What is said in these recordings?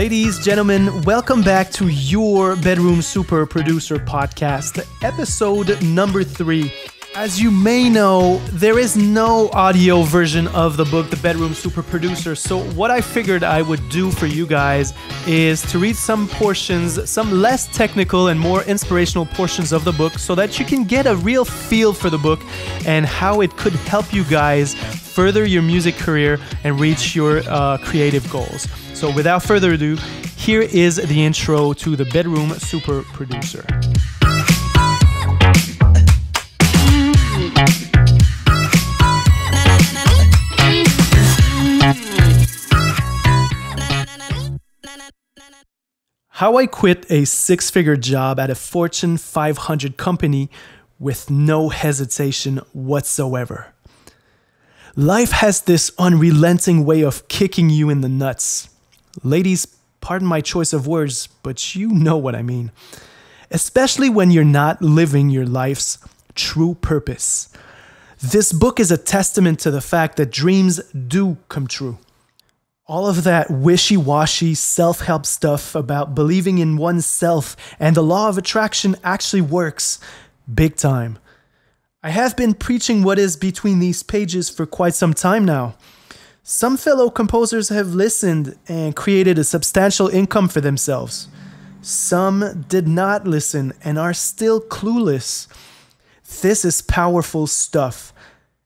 Ladies, gentlemen, welcome back to your Bedroom Super Producer podcast, episode number 3. As you may know, there is no audio version of the book, The Bedroom Super Producer. So what I figured I would do for you guys is to read some portions, some less technical and more inspirational portions of the book so that you can get a real feel for the book and how it could help you guys further your music career and reach your creative goals. So without further ado, here is the intro to The Bedroom Super Producer. How I quit a 6-figure job at a Fortune 500 company with no hesitation whatsoever. Life has this unrelenting way of kicking you in the nuts. Ladies, pardon my choice of words, but you know what I mean. Especially when you're not living your life's true purpose. This book is a testament to the fact that dreams do come true. All of that wishy-washy self-help stuff about believing in oneself and the law of attraction actually works big time. I have been preaching what is between these pages for quite some time now. Some fellow composers have listened and created a substantial income for themselves. Some did not listen and are still clueless. This is powerful stuff.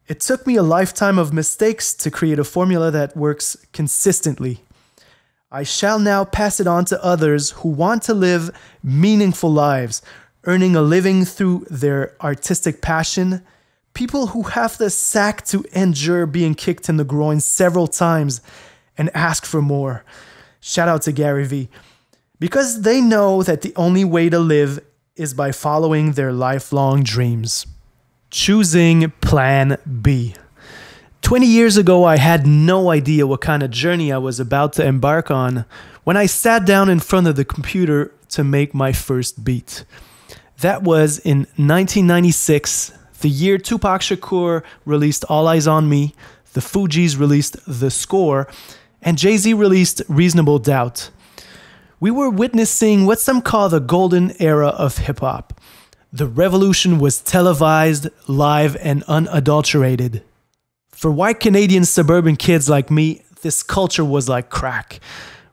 It took me a lifetime of mistakes to create a formula that works consistently. I shall now pass it on to others who want to live meaningful lives, earning a living through their artistic passion, people who have the sack to endure being kicked in the groin several times and ask for more. Shout out to Gary Vee. Because they know that the only way to live is by following their lifelong dreams. Choosing Plan B. 20 years ago, I had no idea what kind of journey I was about to embark on when I sat down in front of the computer to make my first beat. That was in 1996, the year Tupac Shakur released All Eyes on Me, the Fugees released The Score, and Jay-Z released Reasonable Doubt. We were witnessing what some call the golden era of hip-hop. The revolution was televised, live, and unadulterated. For white Canadian suburban kids like me, this culture was like crack.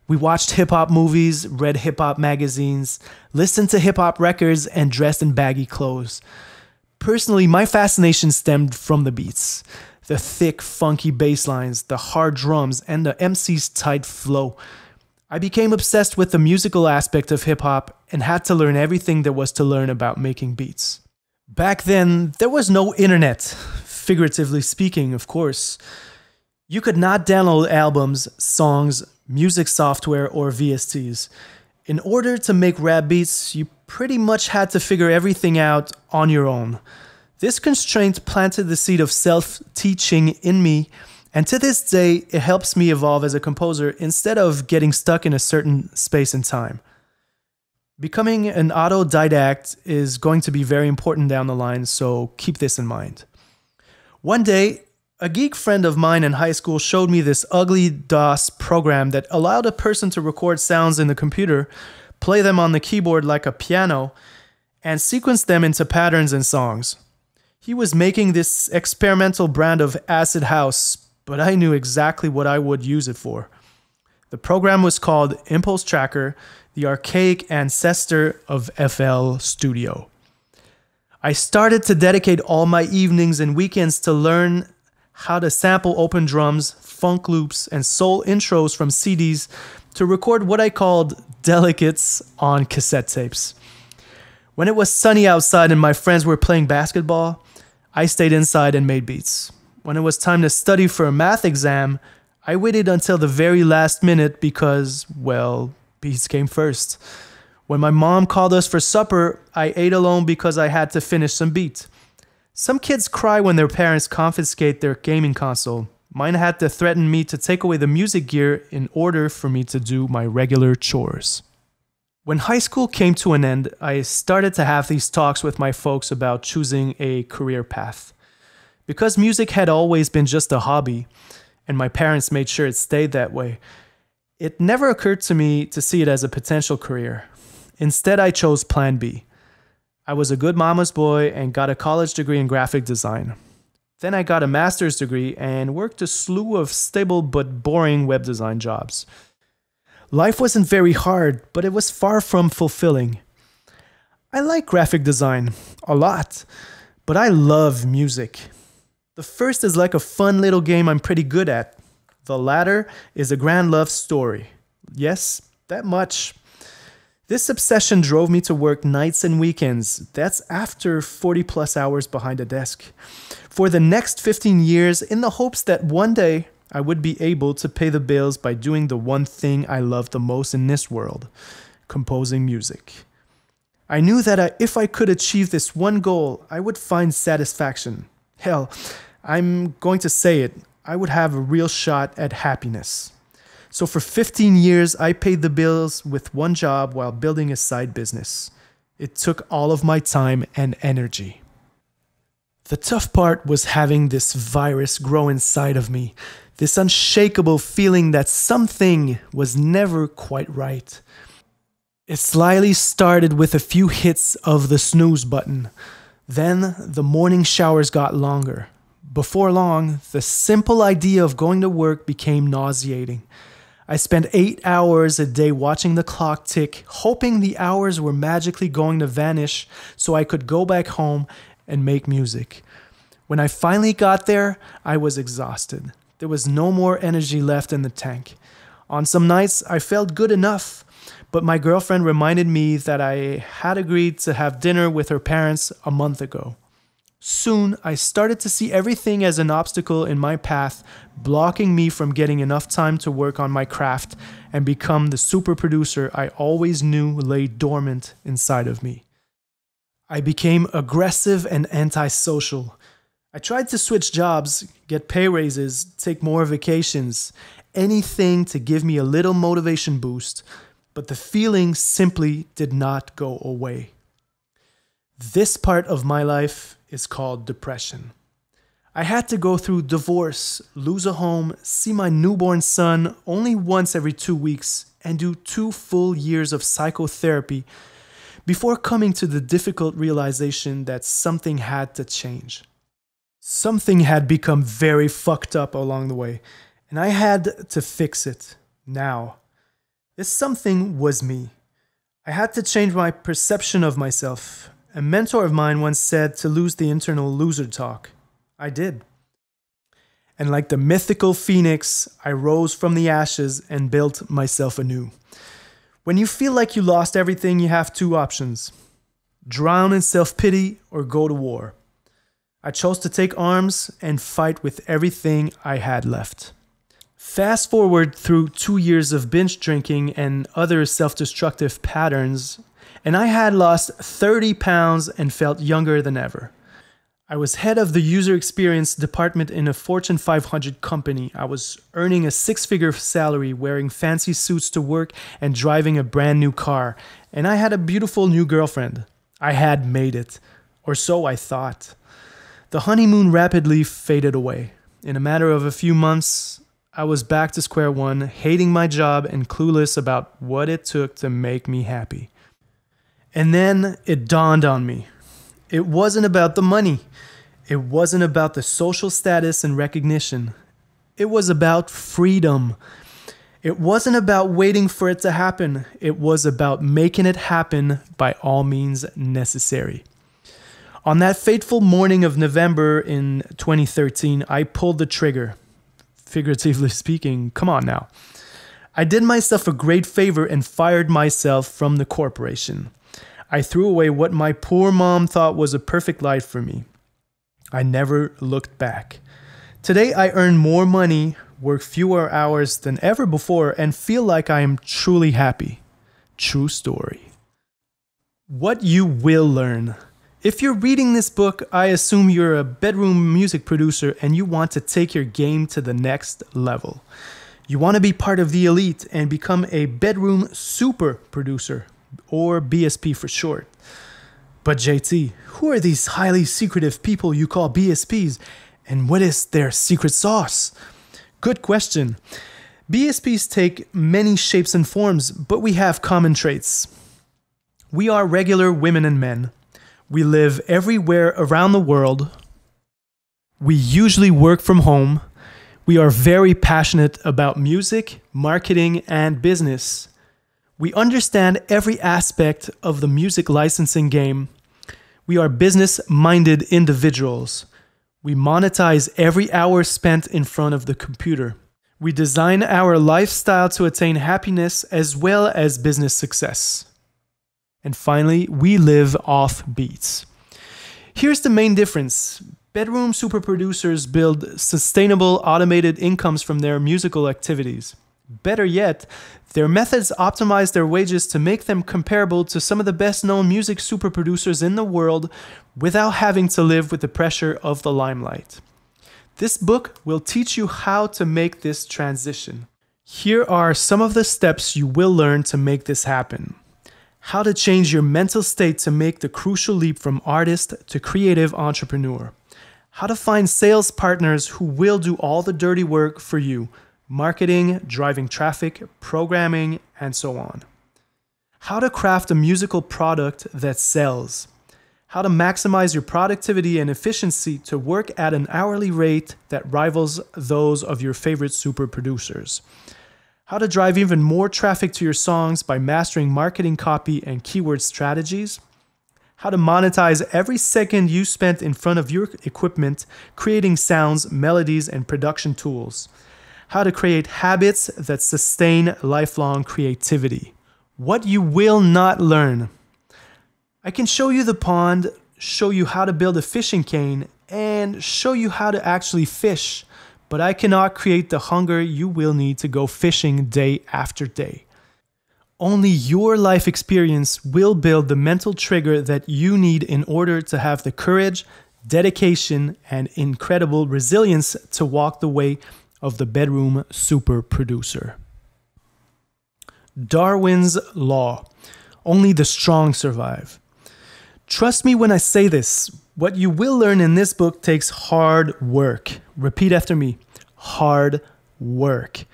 We watched hip-hop movies, read hip-hop magazines, listened to hip-hop records, and dressed in baggy clothes. Personally, my fascination stemmed from the beats. The thick, funky bass lines, the hard drums, and the MC's tight flow. I became obsessed with the musical aspect of hip-hop and had to learn everything there was to learn about making beats. Back then, there was no internet, figuratively speaking, of course. You could not download albums, songs, music software, or VSTs. In order to make rap beats, you pretty much had to figure everything out on your own. This constraint planted the seed of self-teaching in me, and to this day, it helps me evolve as a composer instead of getting stuck in a certain space and time. Becoming an autodidact is going to be very important down the line, so keep this in mind. One day, a geek friend of mine in high school showed me this ugly DOS program that allowed a person to record sounds in the computer, play them on the keyboard like a piano, and sequence them into patterns and songs. He was making this experimental brand of acid house, but I knew exactly what I would use it for. The program was called Impulse Tracker, the archaic ancestor of FL Studio. I started to dedicate all my evenings and weekends to learn how to sample open drums, funk loops, and soul intros from CDs to record what I called delicates on cassette tapes. When it was sunny outside and my friends were playing basketball, I stayed inside and made beats. When it was time to study for a math exam, I waited until the very last minute because, well, beats came first. When my mom called us for supper, I ate alone because I had to finish some beat. Some kids cry when their parents confiscate their gaming console. Mine had to threaten me to take away the music gear in order for me to do my regular chores. When high school came to an end, I started to have these talks with my folks about choosing a career path. Because music had always been just a hobby, and my parents made sure it stayed that way, It never occurred to me to see it as a potential career. Instead, I chose Plan B. I was a good mama's boy and got a college degree in graphic design. Then I got a master's degree and worked a slew of stable but boring web design jobs. Life wasn't very hard, but it was far from fulfilling. I like graphic design a lot, but I love music. The first is like a fun little game I'm pretty good at. The latter is a grand love story. Yes, that much. This obsession drove me to work nights and weekends. That's after 40 plus hours behind a desk. For the next 15 years, in the hopes that one day I would be able to pay the bills by doing the one thing I love the most in this world, composing music. I knew that if I could achieve this one goal, I would find satisfaction. Hell, I'm going to say it, I would have a real shot at happiness. So for 15 years, I paid the bills with one job while building a side business. It took all of my time and energy. The tough part was having this virus grow inside of me, this unshakable feeling that something was never quite right. It slyly started with a few hits of the snooze button. Then the morning showers got longer. Before long, the simple idea of going to work became nauseating. I spent 8 hours a day watching the clock tick, hoping the hours were magically going to vanish so I could go back home and make music. When I finally got there, I was exhausted. There was no more energy left in the tank. On some nights, I felt good enough, but my girlfriend reminded me that I had agreed to have dinner with her parents a month ago. Soon, I started to see everything as an obstacle in my path, blocking me from getting enough time to work on my craft and become the super producer I always knew lay dormant inside of me. I became aggressive and antisocial. I tried to switch jobs, get pay raises, take more vacations, anything to give me a little motivation boost, but the feeling simply did not go away. This part of my life is called depression. I had to go through divorce, lose a home, see my newborn son only once every 2 weeks, and do 2 full years of psychotherapy before coming to the difficult realization that something had to change. Something had become very fucked up along the way, and I had to fix it now. This something was me. I had to change my perception of myself. A mentor of mine once said to lose the internal loser talk. I did. And like the mythical phoenix, I rose from the ashes and built myself anew. When you feel like you lost everything, you have 2 options. Drown in self-pity or go to war. I chose to take arms and fight with everything I had left. Fast forward through 2 years of binge drinking and other self-destructive patterns, and I had lost 30 pounds and felt younger than ever. I was head of the user experience department in a Fortune 500 company. I was earning a 6-figure salary, wearing fancy suits to work and driving a brand new car. And I had a beautiful new girlfriend. I had made it, or so I thought. The honeymoon rapidly faded away. In a matter of a few months, I was back to square one, hating my job and clueless about what it took to make me happy. And then it dawned on me. It wasn't about the money. It wasn't about the social status and recognition. It was about freedom. It wasn't about waiting for it to happen. It was about making it happen by all means necessary. On that fateful morning of November in 2013, I pulled the trigger. Figuratively speaking, come on now. I did myself a great favor and fired myself from the corporation. I threw away what my poor mom thought was a perfect life for me. I never looked back. Today I earn more money, work fewer hours than ever before, and feel like I am truly happy. True story. What you will learn. If you're reading this book, I assume you're a bedroom music producer and you want to take your game to the next level. You want to be part of the elite and become a bedroom super producer, or BSP for short. But JT, who are these highly secretive people you call BSPs, and what is their secret sauce? Good question. BSPs take many shapes and forms, but we have common traits. We are regular women and men. We live everywhere around the world. We usually work from home. We are very passionate about music, marketing, and business. We understand every aspect of the music licensing game. We are business-minded individuals. We monetize every hour spent in front of the computer. We design our lifestyle to attain happiness as well as business success. And finally, we live off beats. Here's the main difference. Bedroom super producers build sustainable automated incomes from their musical activities. Better yet, their methods optimize their wages to make them comparable to some of the best-known music super producers in the world without having to live with the pressure of the limelight. This book will teach you how to make this transition. Here are some of the steps you will learn to make this happen. How to change your mental state to make the crucial leap from artist to creative entrepreneur. How to find sales partners who will do all the dirty work for you. Marketing, driving traffic, programming, and so on. How to craft a musical product that sells. How to maximize your productivity and efficiency to work at an hourly rate that rivals those of your favorite super producers. How to drive even more traffic to your songs by mastering marketing copy and keyword strategies. How to monetize every second you spent in front of your equipment, creating sounds, melodies, and production tools. How to create habits that sustain lifelong creativity. What you will not learn. I can show you the pond, show you how to build a fishing cane, and show you how to actually fish, but I cannot create the hunger you will need to go fishing day after day. Only your life experience will build the mental trigger that you need in order to have the courage, dedication, and incredible resilience to walk the way of the bedroom super producer. Darwin's Law. Only the strong survive. Trust me when I say this. What you will learn in this book takes hard work. Repeat after me. Hard work.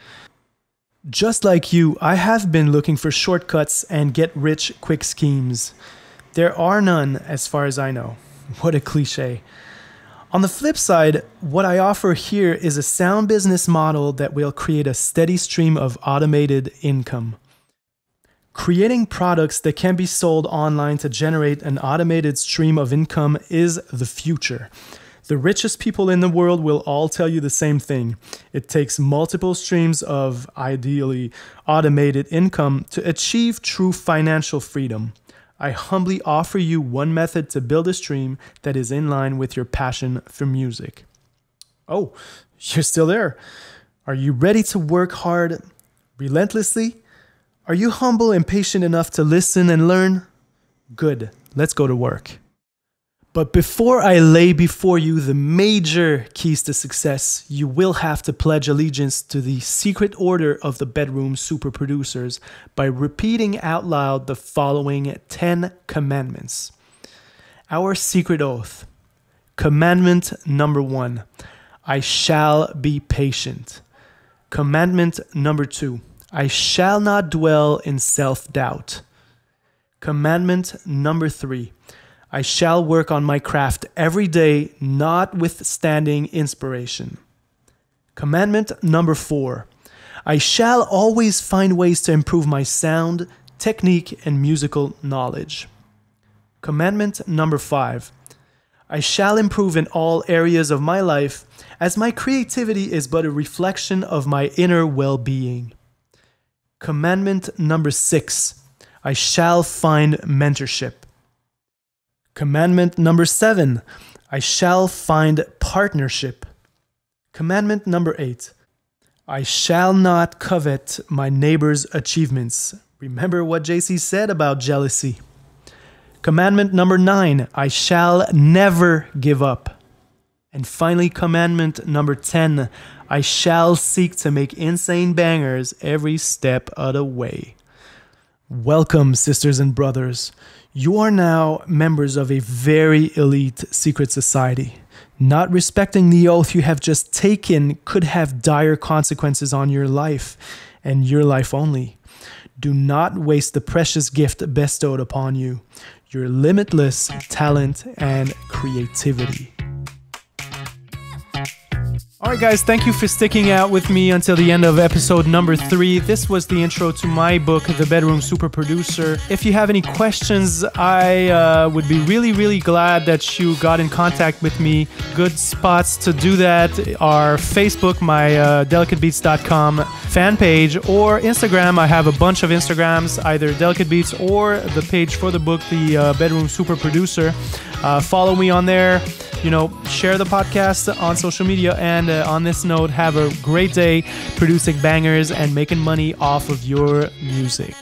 Just like you, I have been looking for shortcuts and get-rich-quick schemes. There are none, as far as I know. What a cliche. On the flip side, what I offer here is a sound business model that will create a steady stream of automated income. Creating products that can be sold online to generate an automated stream of income is the future. The richest people in the world will all tell you the same thing. It takes multiple streams of, ideally, automated income to achieve true financial freedom. I humbly offer you one method to build a stream that is in line with your passion for music. Oh, you're still there. Are you ready to work hard, relentlessly? Are you humble and patient enough to listen and learn? Good, let's go to work. But before I lay before you the major keys to success, you will have to pledge allegiance to the secret order of the bedroom super producers by repeating out loud the following 10 commandments. Our secret oath. Commandment number 1, I shall be patient. Commandment number 2, I shall not dwell in self-doubt. Commandment number 3, I shall work on my craft every day, notwithstanding inspiration. Commandment number 4, I shall always find ways to improve my sound, technique, and musical knowledge. Commandment number 5, I shall improve in all areas of my life, as my creativity is but a reflection of my inner well-being. Commandment number 6, I shall find mentorship. Commandment number 7, I shall find partnership. Commandment number 8, I shall not covet my neighbor's achievements. Remember what JC said about jealousy. Commandment number 9, I shall never give up. And finally, commandment number 10, I shall seek to make insane bangers every step of the way. Welcome, sisters and brothers. You are now members of a very elite secret society. Not respecting the oath you have just taken could have dire consequences on your life, and your life only. Do not waste the precious gift bestowed upon you, your limitless talent and creativity. All right, guys, thank you for sticking out with me until the end of episode number 3. This was the intro to my book, The Bedroom Super Producer. If you have any questions, I would be really glad that you got in contact with me. Good spots to do that are Facebook, my delicatebeats.com fan page, or Instagram. I have a bunch of Instagrams, either Delicate Beats or the page for the book, The Bedroom Super Producer. Follow me on there. Share the podcast on social media, and on this note, have a great day producing bangers and making money off of your music.